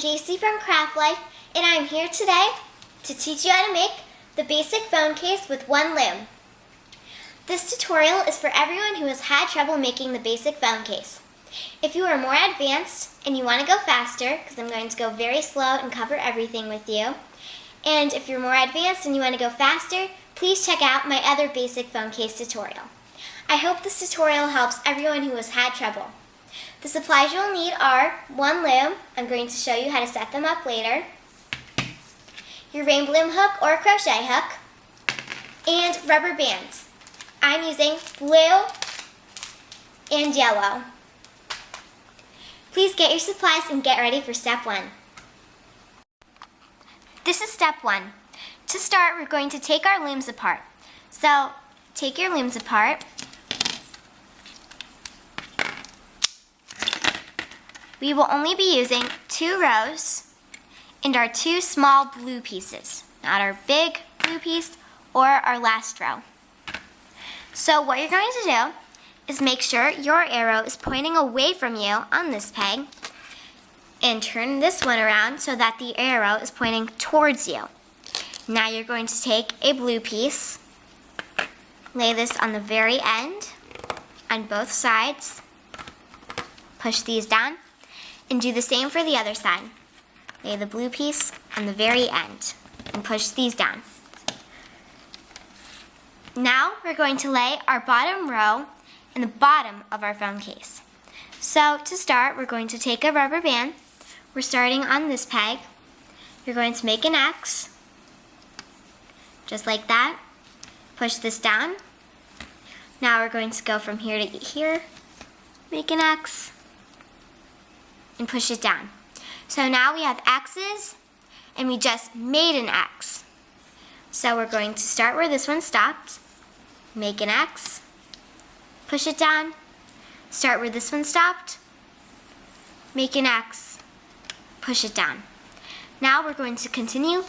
Jacy from Craft Life, and I'm here today to teach you how to make the basic phone case with one loom. This tutorial is for everyone who has had trouble making the basic phone case. If you are more advanced and you want to go faster, because I'm going to go very slow and cover everything with you, and if you're more advanced and you want to go faster, please check out my other basic phone case tutorial. I hope this tutorial helps everyone who has had trouble. The supplies you'll need are one loom, I'm going to show you how to set them up later, your rainbow loom hook or crochet hook, and rubber bands. I'm using blue and yellow. Please get your supplies and get ready for step 1. This is step 1. To start, we're going to take our looms apart. So, take your looms apart. We will only be using 2 rows and our 2 small blue pieces, not our big blue piece or our last row. So what you're going to do is make sure your arrow is pointing away from you on this peg and turn this one around so that the arrow is pointing towards you. Now you're going to take a blue piece, lay this on the very end on both sides, push these down, and do the same for the other side. Lay the blue piece on the very end and push these down. Now we're going to lay our bottom row in the bottom of our phone case. So to start, we're going to take a rubber band. We're starting on this peg. You're going to make an X, just like that. Push this down. Now we're going to go from here to here, make an X, and push it down. So now we have X's, and we just made an X. So we're going to start where this one stopped, make an X, push it down, start where this one stopped, make an X, push it down. Now we're going to continue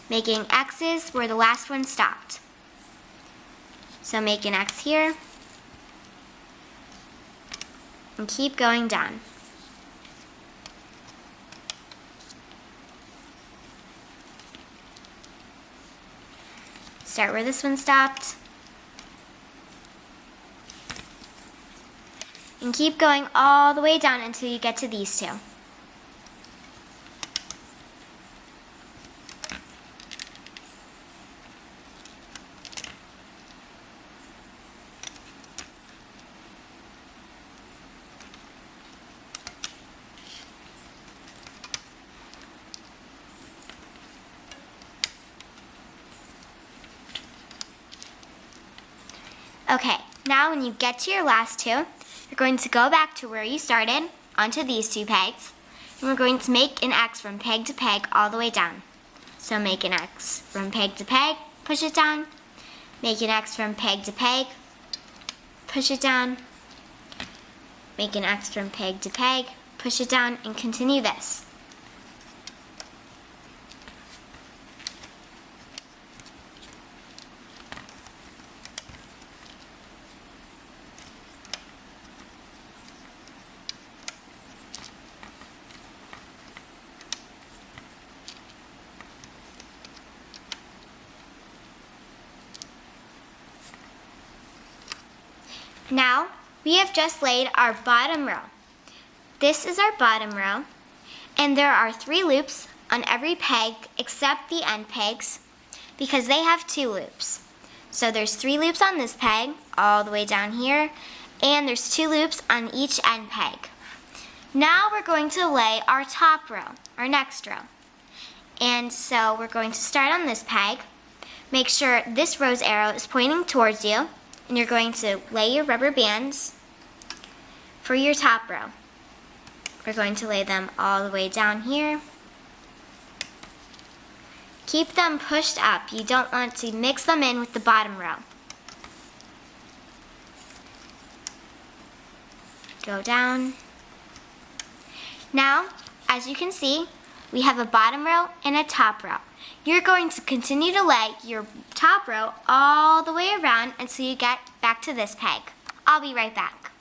making X's where the last one stopped. So make an X here, and keep going down. Start where this one stopped. And keep going all the way down until you get to these 2. Okay, now when you get to your last 2, you're going to go back to where you started, onto these 2 pegs, and we're going to make an X from peg to peg all the way down. So make an X from peg to peg, push it down, make an X from peg to peg, push it down, make an X from peg to peg, push it down, and continue this. Now, we have just laid our bottom row. This is our bottom row, and there are 3 loops on every peg except the end pegs because they have 2 loops. So there's 3 loops on this peg all the way down here, and there's 2 loops on each end peg. Now we're going to lay our top row, our next row. And so we're going to start on this peg. Make sure this row's arrow is pointing towards you, and you're going to lay your rubber bands for your top row. We're going to lay them all the way down here. Keep them pushed up. You don't want to mix them in with the bottom row. Go down. Now, as you can see, we have a bottom row and a top row. You're going to continue to lay your top row all the way around until you get back to this peg. I'll be right back.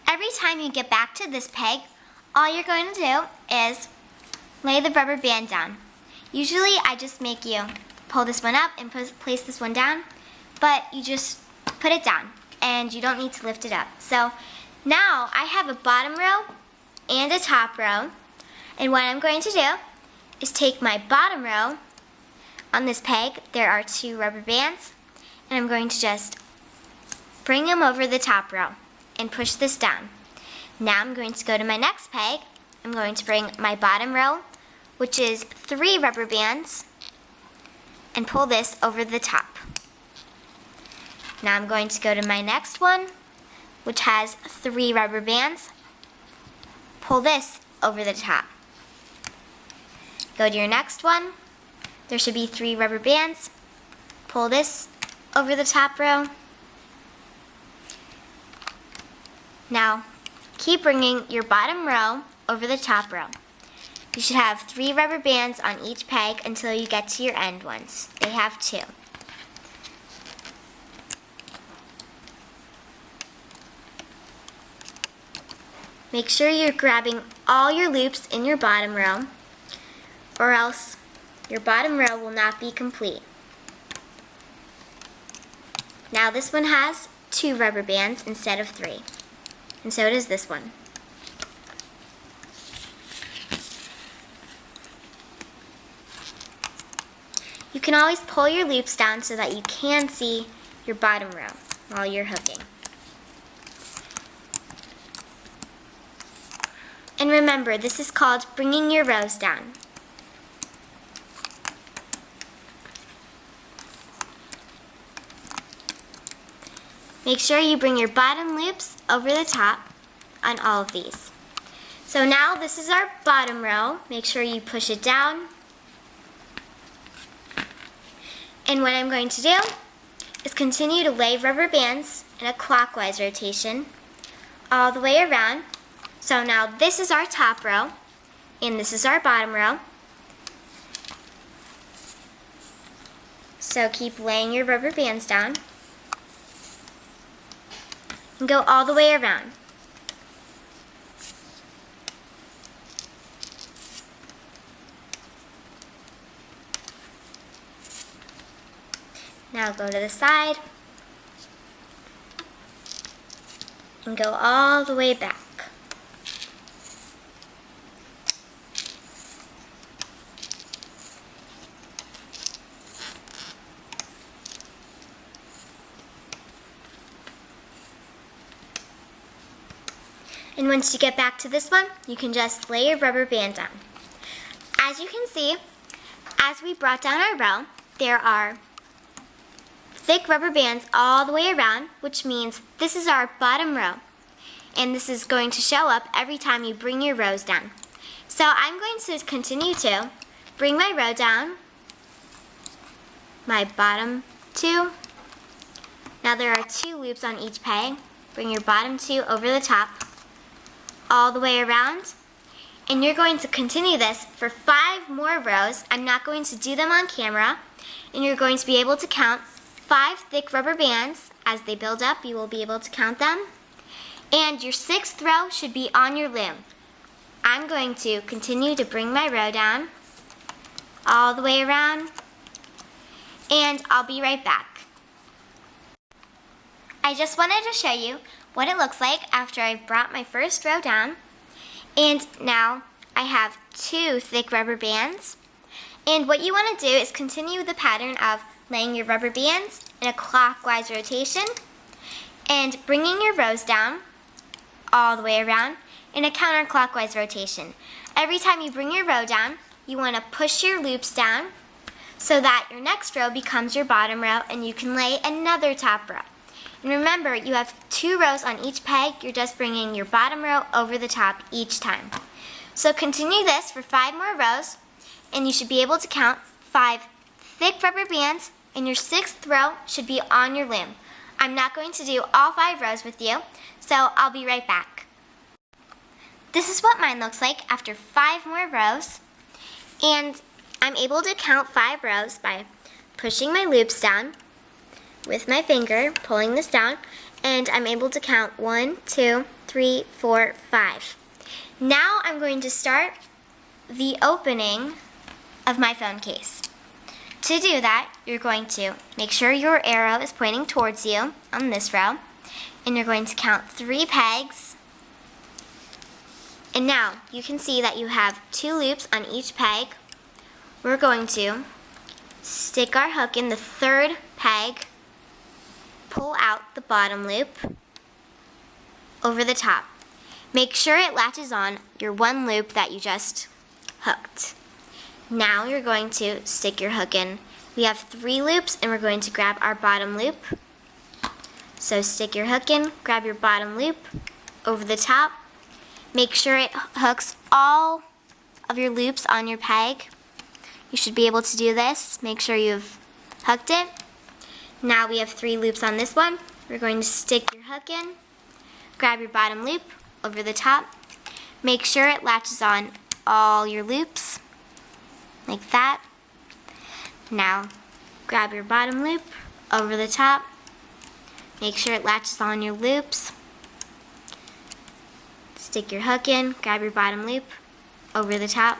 Every time you get back to this peg, all you're going to do is lay the rubber band down. Usually I just make you pull this one up and place this one down, but you just put it down and you don't need to lift it up. So now I have a bottom row and a top row, and what I'm going to do is take my bottom row. On this peg there are 2 rubber bands, and I'm going to just bring them over the top row and push this down. Now I'm going to go to my next peg. I'm going to bring my bottom row, which is 3 rubber bands, and pull this over the top. Now I'm going to go to my next one, which has 3 rubber bands. Pull this over the top. Go to your next one. There should be 3 rubber bands. Pull this over the top row. Now, keep bringing your bottom row over the top row. You should have 3 rubber bands on each peg until you get to your end ones. They have 2. Make sure you're grabbing all your loops in your bottom row, or else your bottom row will not be complete. Now this one has 2 rubber bands instead of 3, and so does this one. You can always pull your loops down so that you can see your bottom row while you're hooking. And remember, this is called bringing your rows down. Make sure you bring your bottom loops over the top on all of these. So now this is our bottom row. Make sure you push it down. And what I'm going to do is continue to lay rubber bands in a clockwise rotation all the way around. So now this is our top row, and this is our bottom row. So keep laying your rubber bands down and go all the way around. Now go to the side and go all the way back. And once you get back to this one, you can just lay your rubber band down. As you can see, as we brought down our row, there are thick rubber bands all the way around, which means this is our bottom row. And this is going to show up every time you bring your rows down. So I'm going to continue to bring my row down, my bottom 2. Now there are 2 loops on each peg. Bring your bottom 2 over the top, all the way around, and you're going to continue this for 5 more rows. I'm not going to do them on camera, and you're going to be able to count 5 thick rubber bands. As they build up, you will be able to count them, and your 6th row should be on your loom. I'm going to continue to bring my row down all the way around, and I'll be right back. I just wanted to show you what it looks like after I've brought my first row down, and now I have 2 thick rubber bands. And what you want to do is continue the pattern of laying your rubber bands in a clockwise rotation and bringing your rows down all the way around in a counterclockwise rotation. Every time you bring your row down, you want to push your loops down so that your next row becomes your bottom row and you can lay another top row. And remember, you have 2 rows on each peg. You're just bringing your bottom row over the top each time. So continue this for 5 more rows, and you should be able to count 5 thick rubber bands, and your 6th row should be on your loom. I'm not going to do all 5 rows with you, so I'll be right back. This is what mine looks like after 5 more rows, and I'm able to count 5 rows by pushing my loops down with my finger, pulling this down, and I'm able to count 1, 2, 3, 4, 5. Now I'm going to start the opening of my phone case. To do that, you're going to make sure your arrow is pointing towards you on this row, and you're going to count 3 pegs. And now you can see that you have 2 loops on each peg. We're going to stick our hook in the 3rd peg, pull out the bottom loop over the top. Make sure it latches on your 1 loop that you just hooked. Now you're going to stick your hook in. We have 3 loops and we're going to grab our bottom loop. So stick your hook in, grab your bottom loop over the top. Make sure it hooks all of your loops on your peg. You should be able to do this. Make sure you've hooked it. Now we have 3 loops on this one. We're going to stick your hook in, grab your bottom loop over the top. Make sure it latches on all your loops, like that. Now, grab your bottom loop over the top. Make sure it latches on your loops. Stick your hook in, grab your bottom loop over the top.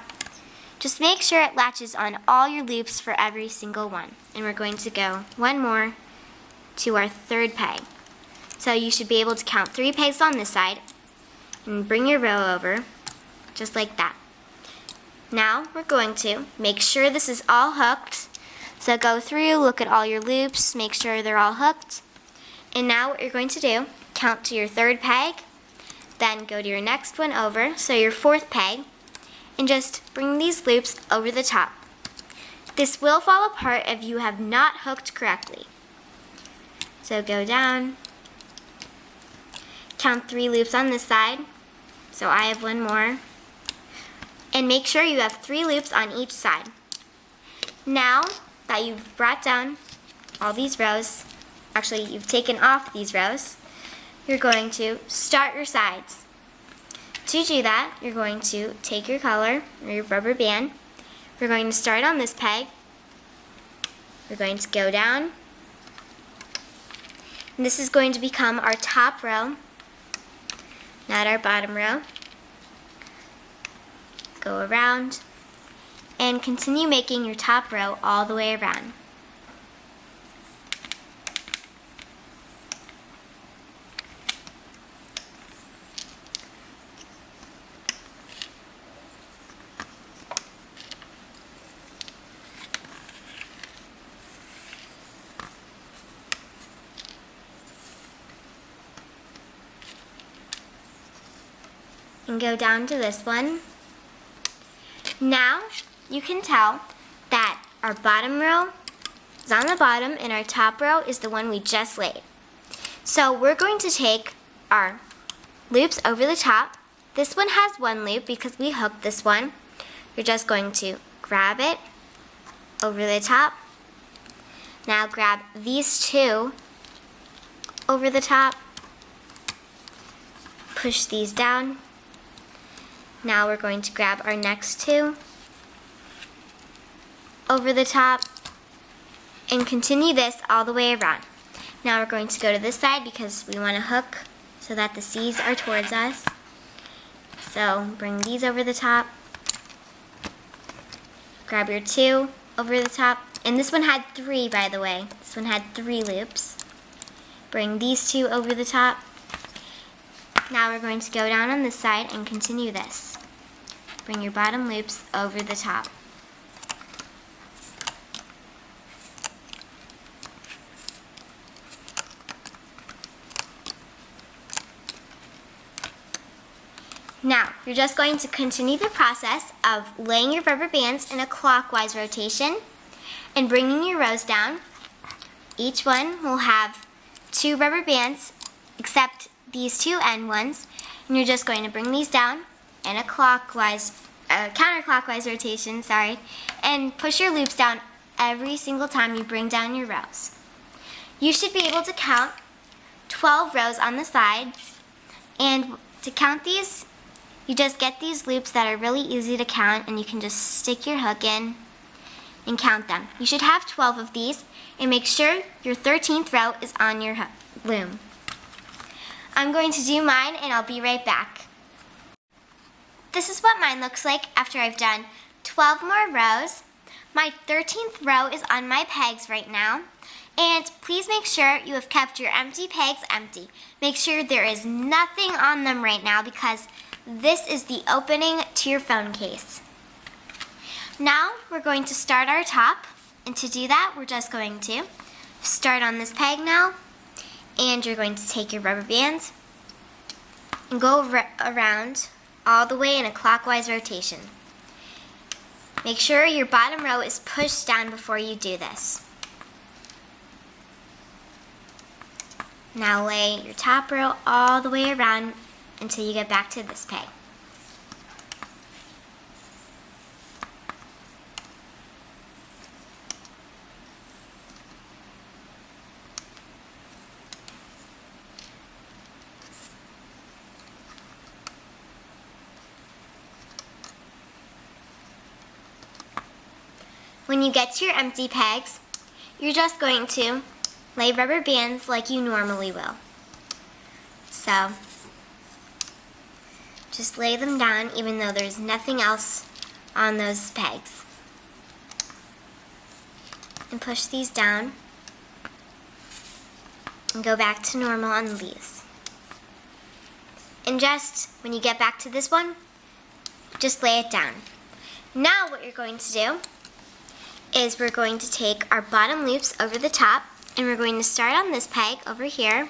Just make sure it latches on all your loops for every single one. And we're going to go 1 more to our 3rd peg. So you should be able to count 3 pegs on this side and bring your row over, just like that. Now we're going to make sure this is all hooked. So go through, look at all your loops, make sure they're all hooked. And now what you're going to do, count to your 3rd peg, then go to your next one over, so your 4th peg, and just bring these loops over the top. This will fall apart if you have not hooked correctly. So go down, count 3 loops on this side, so I have 1 more, and make sure you have 3 loops on each side. Now that you've brought down all these rows, actually you've taken off these rows, you're going to start your sides. To do that, you're going to take your color or your rubber band. We're going to start on this peg. We're going to go down. And this is going to become our top row, not our bottom row. Go around and continue making your top row all the way around. And go down to this one. Now you can tell that our bottom row is on the bottom and our top row is the one we just laid. So we're going to take our loops over the top. This one has 1 loop because we hooked this one. You're just going to grab it over the top. Now grab these 2 over the top. Push these down. Now we're going to grab our next 2 over the top and continue this all the way around. Now we're going to go to this side because we want to hook so that the C's are towards us. So bring these over the top. Grab your 2 over the top. And this one had 3, by the way. This one had 3 loops. Bring these 2 over the top. Now we're going to go down on this side and continue this. Bring your bottom loops over the top. Now, you're just going to continue the process of laying your rubber bands in a clockwise rotation and bringing your rows down. Each one will have 2 rubber bands except these 2 end ones, and you're just going to bring these down in a counterclockwise rotation, and push your loops down every single time you bring down your rows. You should be able to count 12 rows on the sides, and to count these, you just get these loops that are really easy to count, and you can just stick your hook in and count them. You should have 12 of these, and make sure your 13th row is on your loom. I'm going to do mine, and I'll be right back. this is what mine looks like after I've done 12 more rows. My 13th row is on my pegs right now. And please make sure you have kept your empty pegs empty. Make sure there is nothing on them right now because this is the opening to your phone case. Now we're going to start our top, and to do that we're just going to start on this peg now, and you're going to take your rubber bands and go around all the way in a clockwise rotation. Make sure your bottom row is pushed down before you do this. Now lay your top row all the way around until you get back to this peg. When you get to your empty pegs, you're just going to lay rubber bands like you normally will. So, just lay them down even though there's nothing else on those pegs. And push these down and go back to normal on these. And just when you get back to this one, just lay it down. Now what you're going to do is we're going to take our bottom loops over the top, and we're going to start on this peg over here.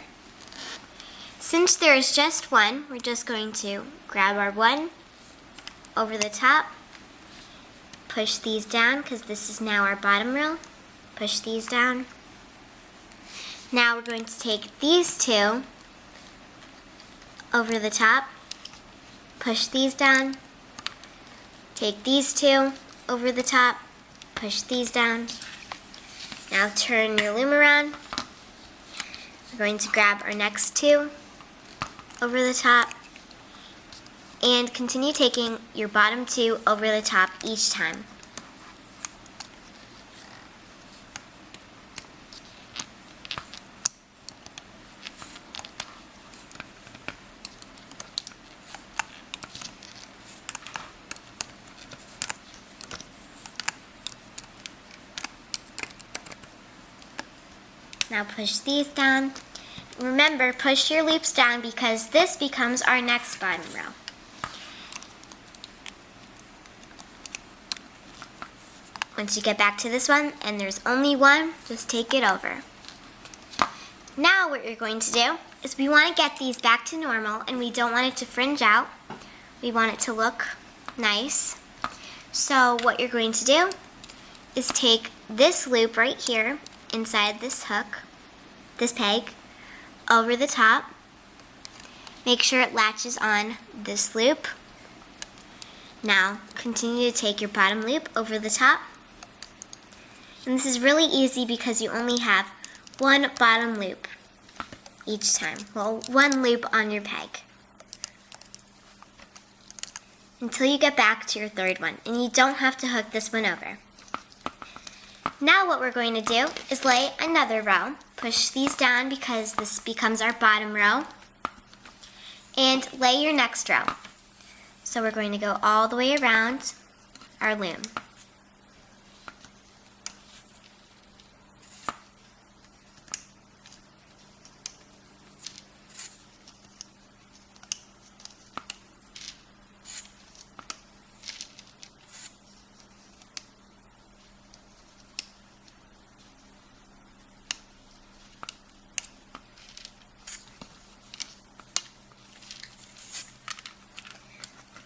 Since there is just one, we're just going to grab our one over the top, push these down because this is now our bottom row, push these down. Now we're going to take these two over the top, push these down, take these two over the top, push these down. Now turn your loom around. We're going to grab our next two over the top and continue taking your bottom two over the top each time. Now push these down. Remember, push your loops down because this becomes our next bottom row. Once you get back to this one, and there's only one, just take it over. Now what you're going to do is we want to get these back to normal, and we don't want it to fringe out. We want it to look nice. So what you're going to do is take this loop right here inside this hook, this peg, over the top. Make sure it latches on this loop. Now continue to take your bottom loop over the top. And this is really easy because you only have one bottom loop each time. Well, one loop on your peg. Until you get back to your third one. And you don't have to hook this one over. Now what we're going to do is lay another row. Push these down because this becomes our bottom row. And lay your next row. So we're going to go all the way around our loom.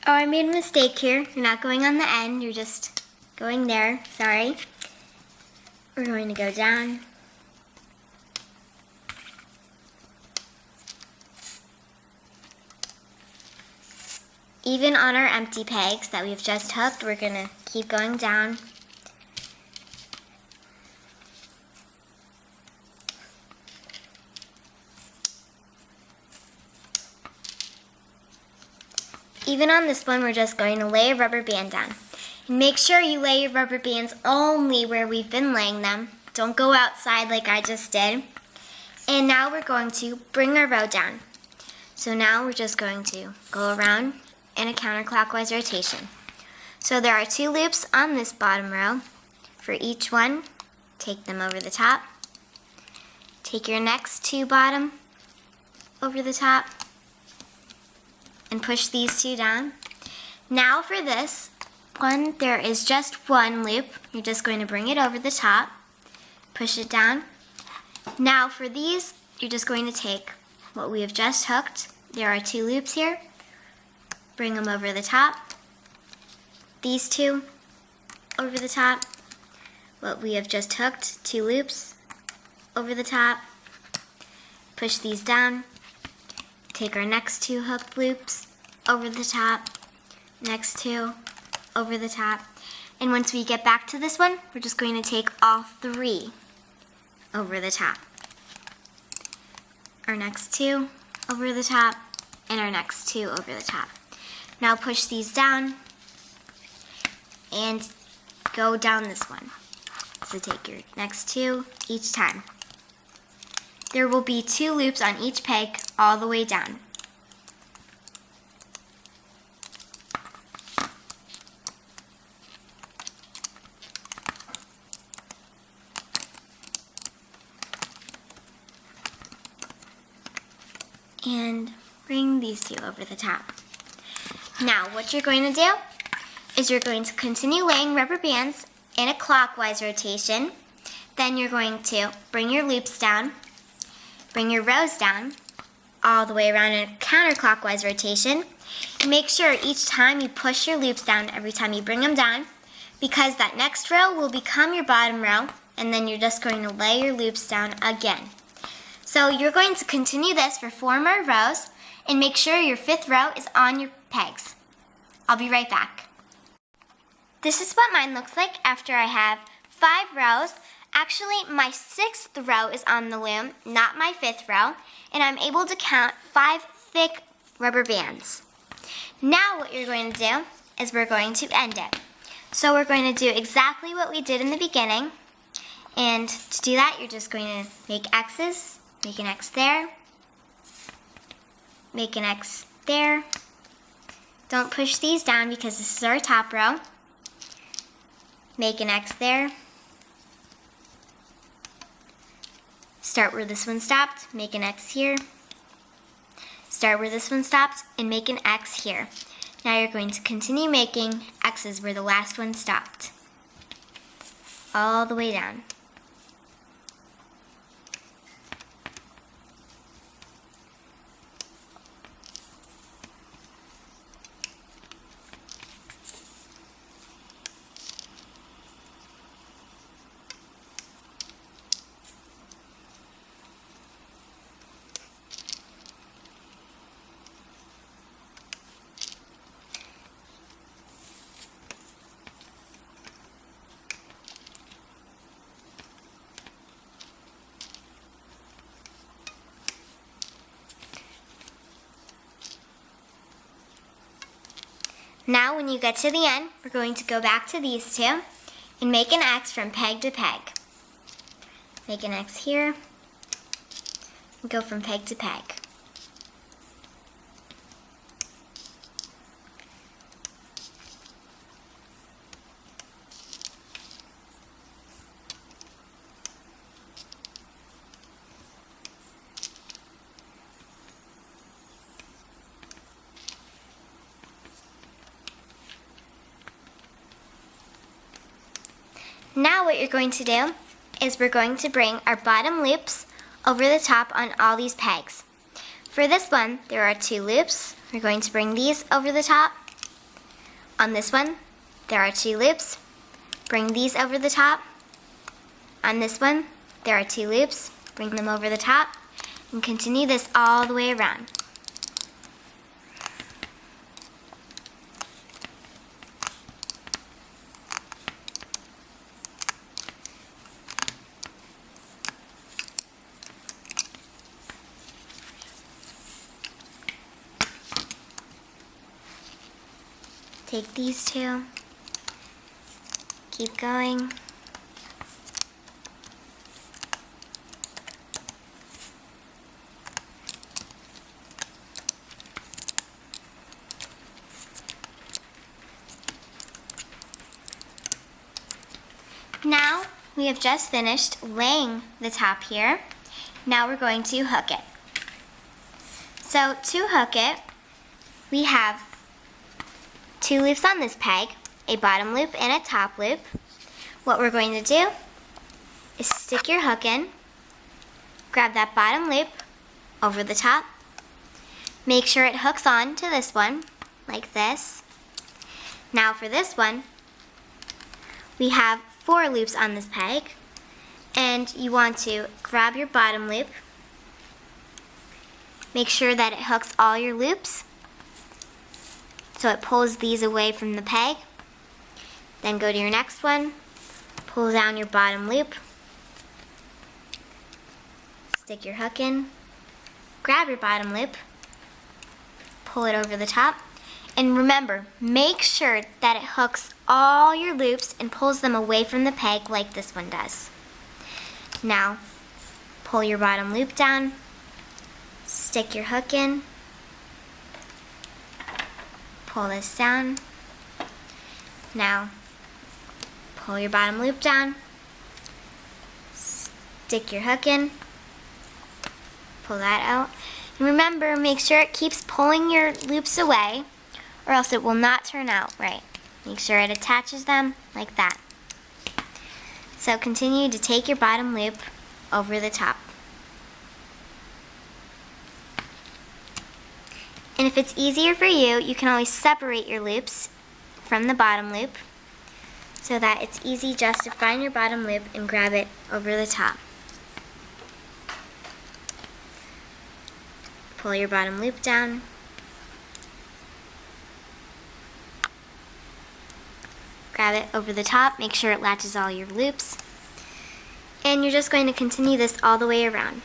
Oh, I made a mistake here. You're not going on the end, you're just going there. Sorry. We're going to go down. Even on our empty pegs that we've just hooked, we're going to keep going down. Even on this one, we're just going to lay a rubber band down. And make sure you lay your rubber bands only where we've been laying them. Don't go outside like I just did. And now we're going to bring our row down. So now we're just going to go around in a counterclockwise rotation. So there are 2 loops on this bottom row. For each one, take them over the top. Take your next 2 bottom over the top and push these 2 down. Now for this one, there is just 1 loop. You're just going to bring it over the top, push it down. Now for these, you're just going to take what we have just hooked. There are 2 loops here. Bring them over the top. These 2 over the top. What we have just hooked, 2 loops over the top. Push these down. Take our next 2 hooked loops over the top. Next 2 over the top. And once we get back to this one, we're just going to take all 3 over the top. Our next 2 over the top, and our next 2 over the top. Now push these down and go down this one. So take your next 2 each time. There will be 2 loops on each peg all the way down. And bring these 2 over the top. Now what you're going to do is you're going to continue laying rubber bands in a clockwise rotation. Then you're going to bring your loops down, bring your rows down, all the way around in a counterclockwise rotation. And make sure each time you push your loops down, every time you bring them down, because that next row will become your bottom row, and then you're just going to lay your loops down again. So you're going to continue this for 4 more rows, and make sure your 5th row is on your pegs. I'll be right back. This is what mine looks like after I have 5 rows. Actually, my 6th row is on the loom, not my 5th row, and I'm able to count 5 thick rubber bands. Now what you're going to do is we're going to end it. So we're going to do exactly what we did in the beginning, and to do that, you're just going to make X's, make an X there, make an X there. Don't push these down because this is our top row. Make an X there. Start where this one stopped, make an X here. Start where this one stopped and make an X here. Now you're going to continue making X's where the last one stopped. All the way down. Now when you get to the end, we're going to go back to these 2 and make an X from peg to peg. Make an X here and go from peg to peg. Now what you're going to do is we're going to bring our bottom loops over the top on all these pegs. For this one, there are 2 loops. We're going to bring these over the top. On this one, there are 2 loops. Bring these over the top. On this one, there are 2 loops. Bring them over the top. And continue this all the way around. Take these 2, keep going. Now we have just finished laying the top here. Now we're going to hook it. So to hook it, we have 2 loops on this peg, a bottom loop and a top loop. What we're going to do is stick your hook in, grab that bottom loop over the top, make sure it hooks on to this one, like this. Now for this one, we have 4 loops on this peg, and you want to grab your bottom loop, make sure that it hooks all your loops, so it pulls these away from the peg. Then go to your next one, pull down your bottom loop, stick your hook in, grab your bottom loop, pull it over the top, and remember, make sure that it hooks all your loops and pulls them away from the peg like this one does. Now, pull your bottom loop down, stick your hook in, pull this down. Now, pull your bottom loop down, stick your hook in, pull that out. And remember, make sure it keeps pulling your loops away or else it will not turn out right. Make sure it attaches them like that. So continue to take your bottom loop over the top. And if it's easier for you, you can always separate your loops from the bottom loop so that it's easy just to find your bottom loop and grab it over the top. Pull your bottom loop down. Grab it over the top, make sure it latches all your loops. And you're just going to continue this all the way around.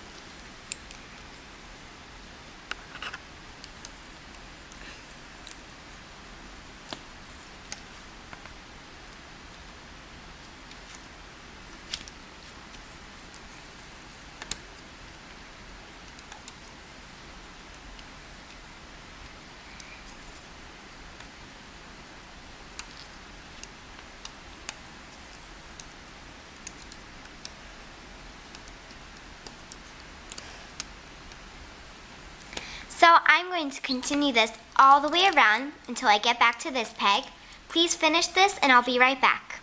So I'm going to continue this all the way around until I get back to this peg. Please finish this and I'll be right back.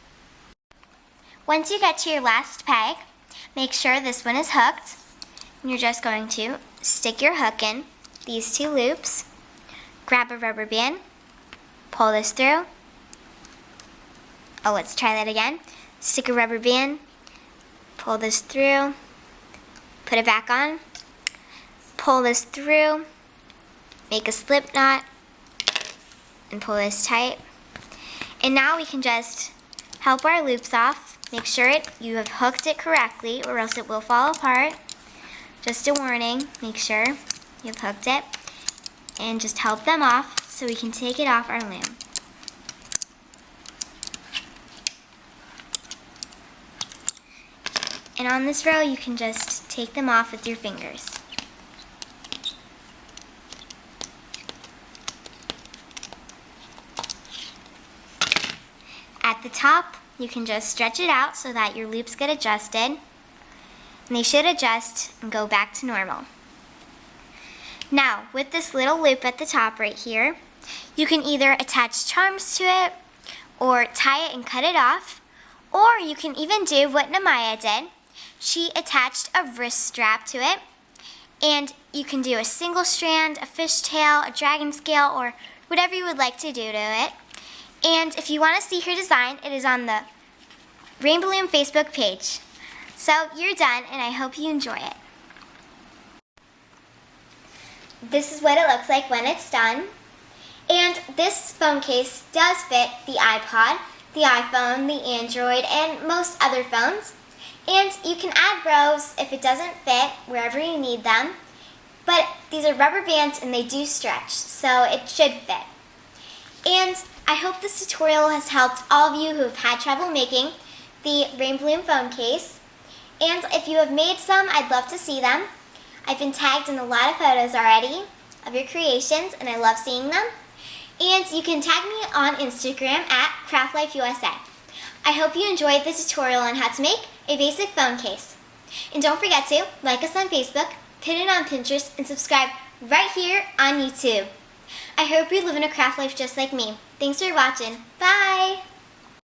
Once you get to your last peg, make sure this one is hooked. And you're just going to stick your hook in these 2 loops, grab a rubber band, pull this through. Oh, let's try that again. Stick a rubber band, pull this through, put it back on, pull this through, make a slip knot, and pull this tight. And now we can just help our loops off. Make sure you have hooked it correctly or else it will fall apart. Just a warning, make sure you've hooked it. And just help them off so we can take it off our loom. And on this row you can just take them off with your fingers. At the top, you can just stretch it out so that your loops get adjusted. And they should adjust and go back to normal. Now, with this little loop at the top right here, you can either attach charms to it, or tie it and cut it off, or you can even do what Namaya did. She attached a wrist strap to it, and you can do a single strand, a fishtail, a dragon scale, or whatever you would like to do to it. And if you want to see her design, it is on the Rainbow Loom Facebook page. So you're done, and I hope you enjoy it. This is what it looks like when it's done. And this phone case does fit the iPod, the iPhone, the Android, and most other phones. And you can add rows if it doesn't fit wherever you need them. But these are rubber bands and they do stretch, so it should fit. And I hope this tutorial has helped all of you who have had trouble making the Rainbow Loom phone case. And if you have made some, I'd love to see them. I've been tagged in a lot of photos already of your creations, and I love seeing them. And you can tag me on Instagram at CraftLifeUSA. I hope you enjoyed the tutorial on how to make a basic phone case. And don't forget to like us on Facebook, pin it on Pinterest, and subscribe right here on YouTube. I hope you live in a craft life just like me. Thanks for watching. Bye!